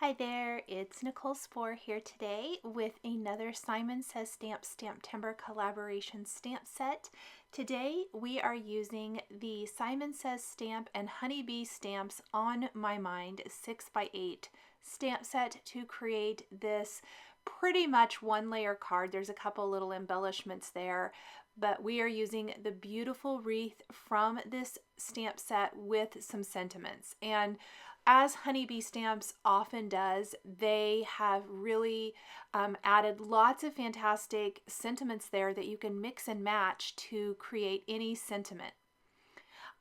Hi there, it's Nicole Spohr here today with another Simon Says Stamp STAMPtember collaboration stamp set. Today we are using the Simon Says Stamp and Honeybee stamps on my mind 6x8 stamp set to create this pretty much one layer card. There's a couple little embellishments there, but we are using the beautiful wreath from this stamp set with some sentiments. And as Honeybee Stamps often does, they have really added lots of fantastic sentiments there that you can mix and match to create any sentiment.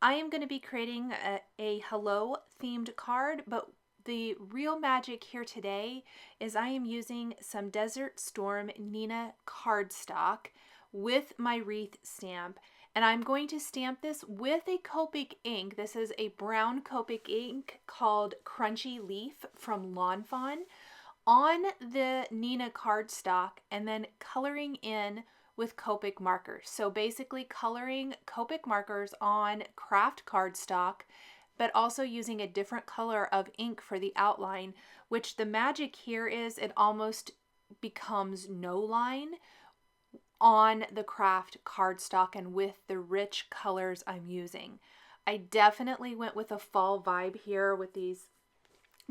I am going to be creating a hello themed card, but the real magic here today is I am using some Desert Storm Neenah cardstock with my wreath stamp. And I'm going to stamp this with a Copic ink. This is a brown Copic ink called Crunchy Leaf from Fawn on the Neenah cardstock and then coloring in with Copic markers. So basically coloring Copic markers on craft cardstock, but also using a different color of ink for the outline, which the magic here is it almost becomes no line on the craft cardstock and with the rich colors I'm using. I definitely went with a fall vibe here with these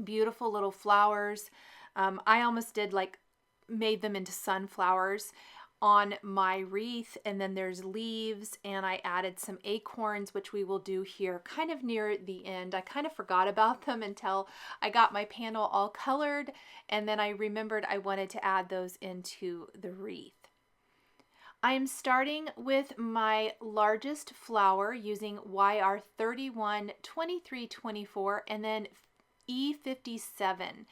beautiful little flowers. I almost did made them into sunflowers on my wreath, and then there's leaves, and I added some acorns, which we will do here kind of near the end. I kind of forgot about them until I got my panel all colored, and then I remembered I wanted to add those into the wreath. I am starting with my largest flower using YR31, 23, 24, and then E57.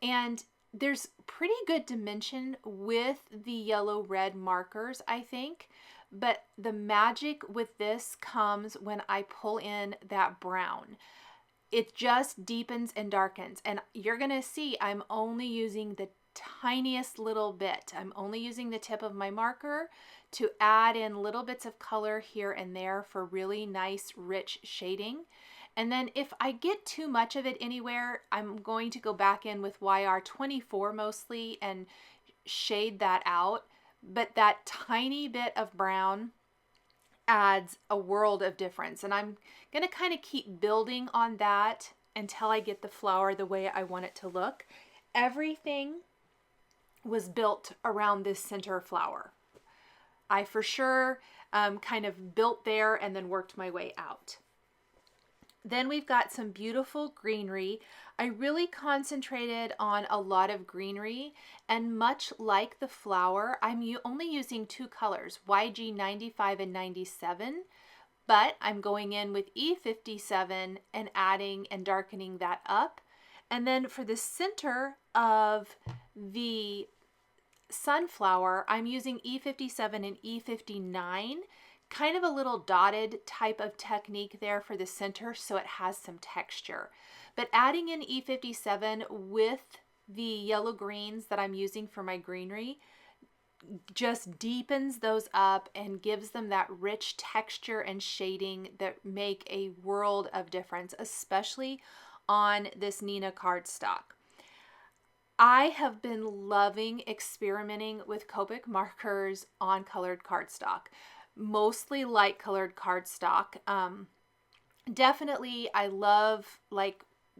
And there's pretty good dimension with the yellow-red markers, I think, but the magic with this comes when I pull in that brown. It just deepens and darkens, and you're gonna see I'm only using the tiniest little bit. I'm only using the tip of my marker to add in little bits of color here and there for really nice rich shading. And then if I get too much of it anywhere, I'm going to go back in with YR24 mostly and shade that out. But that tiny bit of brown adds a world of difference. And I'm going to kind of keep building on that until I get the flower the way I want it to look. Everything was built around this center flower. I for sure kind of built there and then worked my way out. Then we've got some beautiful greenery. I really concentrated on a lot of greenery, and much like the flower, I'm only using two colors, YG 95 and 97, but I'm going in with E57 and adding and darkening that up. And then for the center of the sunflower, I'm using E57 and E59, kind of a little dotted type of technique there for the center so it has some texture. But adding in E57 with the yellow greens that I'm using for my greenery just deepens those up and gives them that rich texture and shading that make a world of difference, especially on this Neenah cardstock. I have been loving experimenting with Copic markers on colored cardstock, mostly light colored cardstock. Definitely I love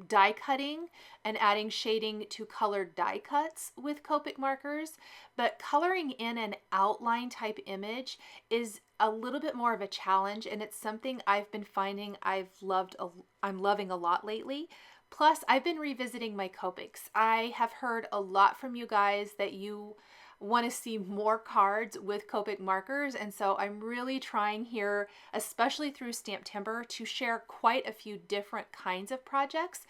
die cutting and adding shading to colored die cuts with Copic markers, but coloring in an outline type image is a little bit more of a challenge, and it's something I've been finding I'm loving a lot lately. Plus, I've been revisiting my Copics. I have heard a lot from you guys that you want to see more cards with Copic markers, and so I'm really trying here, especially through STAMPtember, to share quite a few different kinds of projects.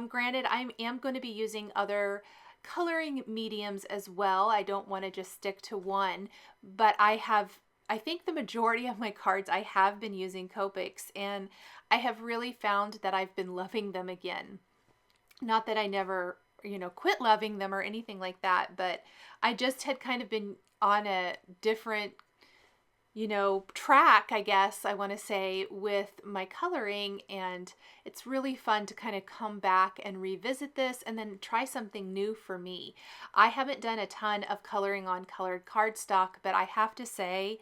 Granted, I am going to be using other coloring mediums as well. I don't want to just stick to one, but I think the majority of my cards I have been using Copics, and I have really found that I've been loving them again. Not that I never, quit loving them or anything like that, but I just had kind of been on a different you know, track, I guess I want to say, with my coloring, and it's really fun to kind of come back and revisit this and then try something new for me. I haven't done a ton of coloring on colored cardstock, but I have to say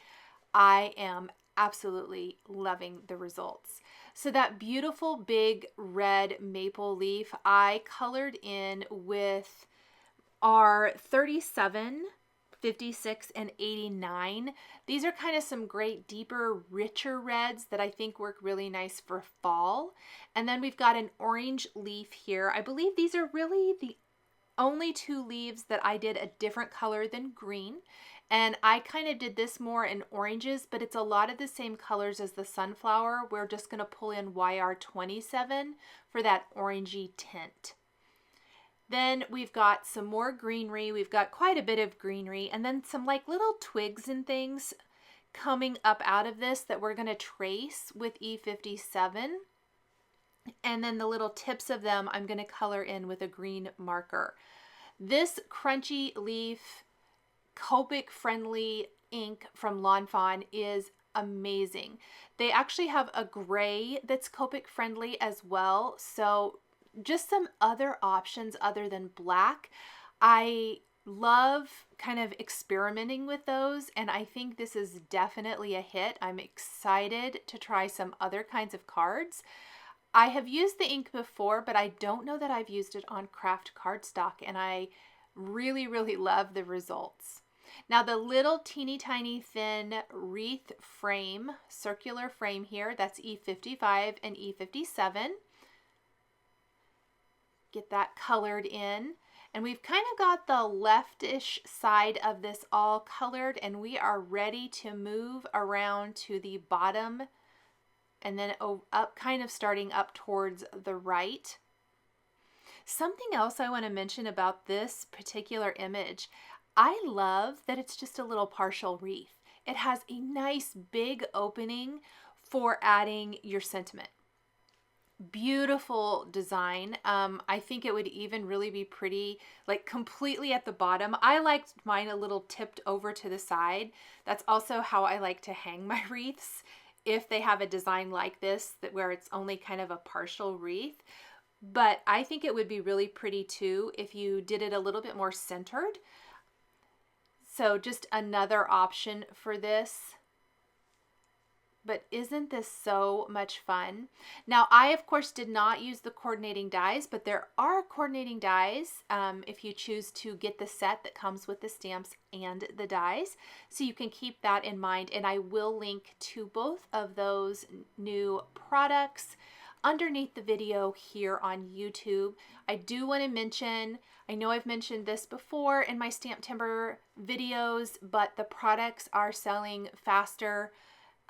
I am absolutely loving the results. So that beautiful big red maple leaf I colored in with our 37, 56, and 89. These are kind of some great deeper, richer reds that I think work really nice for fall. And then we've got an orange leaf here. I believe these are really the only two leaves that I did a different color than green. And I kind of did this more in oranges, but it's a lot of the same colors as the sunflower. We're just going to pull in YR27 for that orangey tint. Then we've got some more greenery. We've got quite a bit of greenery, and then some like little twigs and things coming up out of this that we're going to trace with E57. And then the little tips of them I'm going to color in with a green marker. This crunchy leaf Copic friendly ink from Lawn Fawn is amazing. They actually have a gray that's Copic friendly as well. So just some other options other than black. I love kind of experimenting with those, and I think this is definitely a hit. I'm excited to try some other kinds of cards. I have used the ink before, but I don't know that I've used it on craft cardstock, and I really, really love the results. Now the little teeny tiny thin wreath frame, circular frame here, that's E55 and E57. Get that colored in, and we've kind of got the leftish side of this all colored, and we are ready to move around to the bottom and then up, kind of starting up towards the right. Something else I want to mention about this particular image, I love that it's just a little partial wreath. It has a nice big opening for adding your sentiment. Beautiful design. I think it would even really be pretty like completely at the bottom. I liked mine a little tipped over to the side. That's also how I like to hang my wreaths, if they have a design like this that where it's only kind of a partial wreath. But I think it would be really pretty too if you did it a little bit more centered. So just another option for this. But isn't this so much fun? Now, I, of course, did not use the coordinating dies, but there are coordinating dies if you choose to get the set that comes with the stamps and the dies. So you can keep that in mind, and I will link to both of those new products underneath the video here on YouTube. I do want to mention, I know I've mentioned this before in my Stamptember videos, but the products are selling faster,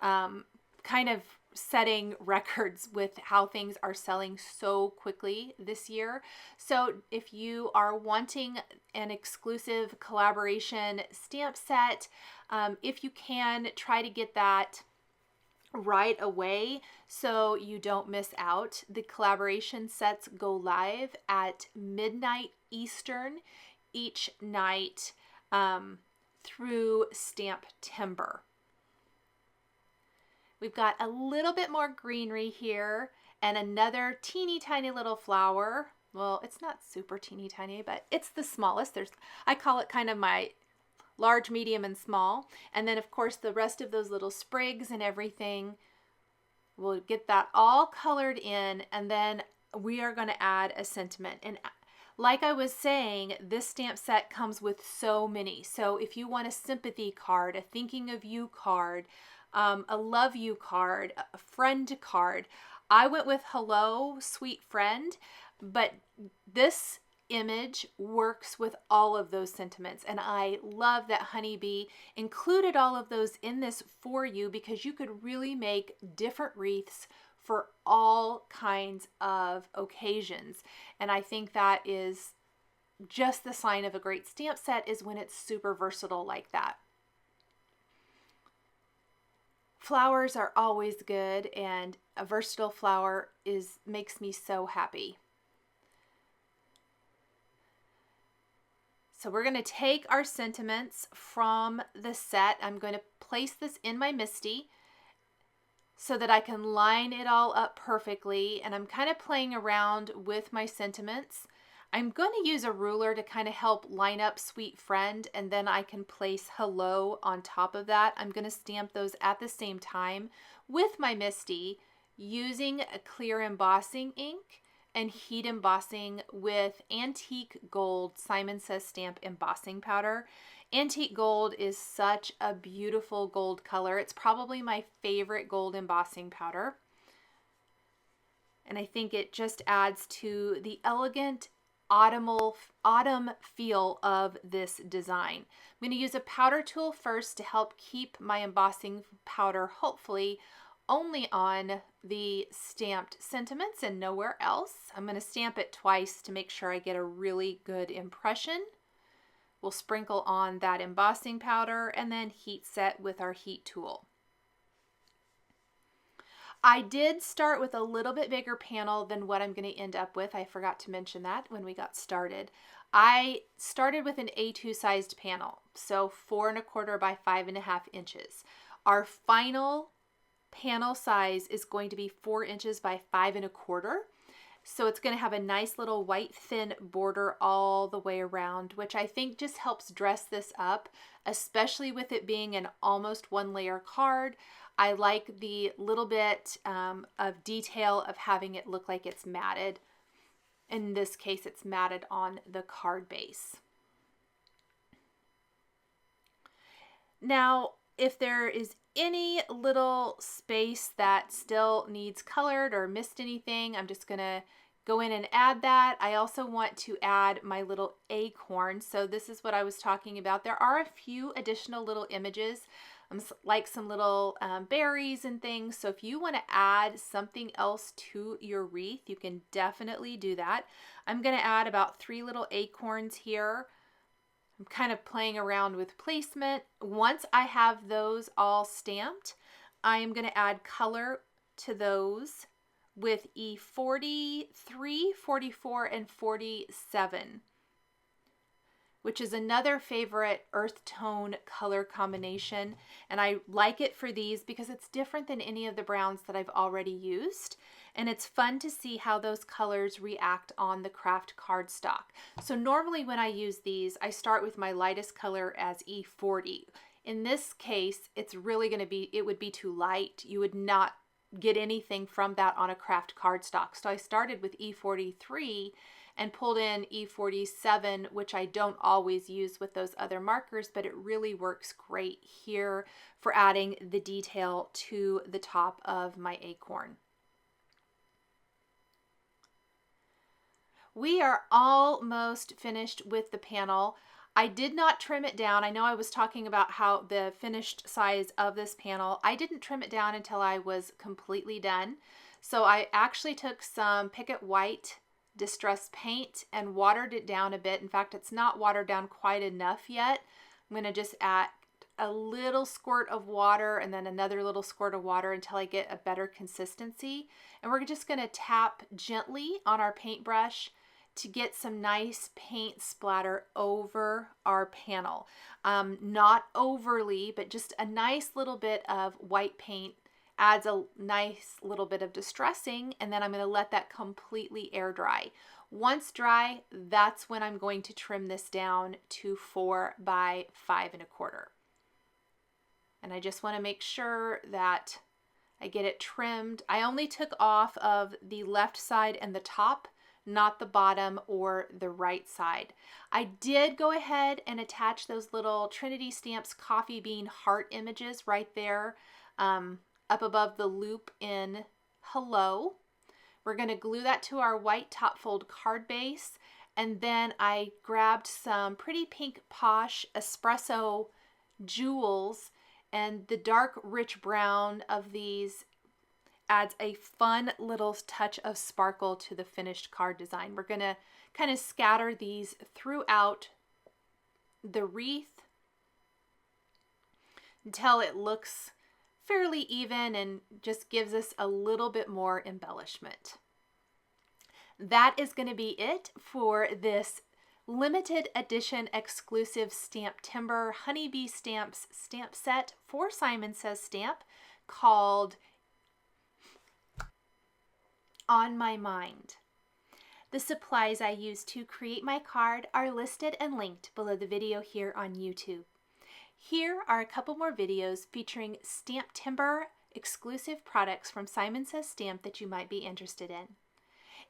kind of setting records with how things are selling so quickly this year. So if you are wanting an exclusive collaboration stamp set, if you can, try to get that right away so you don't miss out. The collaboration sets go live at midnight Eastern each night through Stamptember. We've got a little bit more greenery here and another teeny tiny little flower. Well, it's not super teeny tiny, but it's the smallest. I call it kind of my large, medium, and small. And then of course the rest of those little sprigs and everything, we'll get that all colored in, and then we are going to add a sentiment. And like I was saying, this stamp set comes with so many. So if you want a sympathy card, a thinking of you card, a love you card, a friend card. I went with hello, sweet friend, but this image works with all of those sentiments. And I love that Honeybee included all of those in this for you, because you could really make different wreaths for all kinds of occasions. And I think that is just the sign of a great stamp set, is when it's super versatile like that. Flowers are always good, and a versatile flower makes me so happy. So we're going to take our sentiments from the set. I'm going to place this in my MISTI so that I can line it all up perfectly. And I'm kind of playing around with my sentiments. I'm going to use a ruler to kind of help line up Sweet Friend, and then I can place Hello on top of that. I'm going to stamp those at the same time with my MISTI using a clear embossing ink and heat embossing with Antique Gold Simon Says Stamp embossing powder. Antique Gold is such a beautiful gold color. It's probably my favorite gold embossing powder. And I think it just adds to the elegant autumn feel of this design. I'm going to use a powder tool first to help keep my embossing powder hopefully only on the stamped sentiments and nowhere else. I'm going to stamp it twice to make sure I get a really good impression. We'll sprinkle on that embossing powder and then heat set with our heat tool. I did start with a little bit bigger panel than what I'm going to end up with. I forgot to mention that when we got started. I started with an A2 sized panel, so 4 1/4 by 5 1/2 inches. Our final panel size is going to be 4 inches by 5 1/4. So it's going to have a nice little white thin border all the way around, which I think just helps dress this up, especially with it being an almost 1-layer card. I like the little bit of detail of having it look like it's matted. In this case, it's matted on the card base. Now, if there is any little space that still needs colored or missed anything, I'm just going to go in and add that. I also want to add my little acorn. So this is what I was talking about. There are a few additional little images, like some little berries and things. So if you want to add something else to your wreath, you can definitely do that. I'm going to add about 3 little acorns here. I'm kind of playing around with placement. Once I have those all stamped, I am going to add color to those with E40, 44, and 47, which is another favorite earth tone color combination. And I like it for these because it's different than any of the browns that I've already used. And it's fun to see how those colors react on the craft cardstock. So normally when I use these, I start with my lightest color as E40. In this case, it's really going to be, it would be too light. You would not get anything from that on a craft cardstock. So I started with E43 and pulled in E47, which I don't always use with those other markers, but it really works great here for adding the detail to the top of my acorn. We are almost finished with the panel. I did not trim it down. I know I was talking about how the finished size of this panel, I didn't trim it down until I was completely done. So I actually took some PICKET white distress paint and watered it down a bit. In fact, it's not watered down quite enough yet. I'm going to just add a little squirt of water and then another little squirt of water until I get a better consistency. And we're just going to tap gently on our paintbrush to get some nice paint splatter over our panel. Not overly, but just a nice little bit of white paint adds a nice little bit of distressing, and then I'm going to let that completely air dry. Once dry, that's when I'm going to trim this down to 4 by 5 1/4. And I just want to make sure that I get it trimmed. I only took off of the left side and the top, not the bottom or the right side. I did go ahead and attach those little Trinity Stamps coffee bean heart images right there up above the loop in Hello. We're going to glue that to our white top fold card base, and then I grabbed some pretty pink posh espresso jewels, and the dark rich brown of these adds a fun little touch of sparkle to the finished card design. We're going to kind of scatter these throughout the wreath until it looks fairly even and just gives us a little bit more embellishment. That is going to be it for this limited edition exclusive Stamptember Honeybee Stamps stamp set for Simon Says Stamp called On My Mind. The supplies I used to create my card are listed and linked below the video here on YouTube. Here are a couple more videos featuring Stamptember exclusive products from Simon Says Stamp that you might be interested in.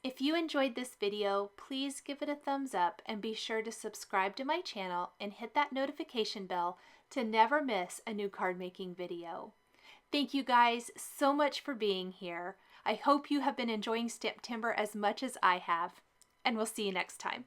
If you enjoyed this video, please give it a thumbs up and be sure to subscribe to my channel and hit that notification bell to never miss a new card making video. Thank you guys so much for being here. I hope you have been enjoying Stamptember as much as I have, and we'll see you next time.